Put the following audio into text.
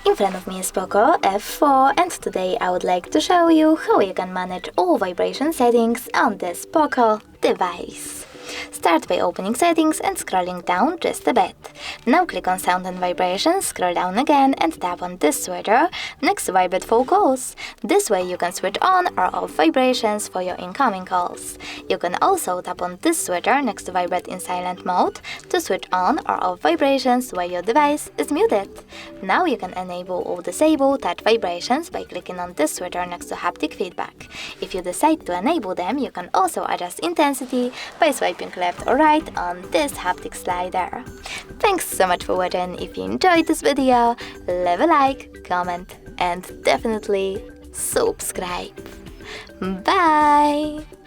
In front of me is POCO F4 and today I would like to show you how you can manage all vibration settings on this POCO device. Start by opening settings and scrolling down just a bit. Now click on sound and vibrations, scroll down again and tap on this switcher next to vibrate phone calls. This way you can switch on or off vibrations for your incoming calls. You can also tap on this switcher next to vibrate in silent mode to switch on or off vibrations while your device is muted. Now you can enable or disable touch vibrations by clicking on this switcher next to haptic feedback. If you decide to enable them, you can also adjust intensity by swiping left or right on this haptic slider. Thanks so much for watching. If you enjoyed this video, leave a like, comment and definitely subscribe. Bye!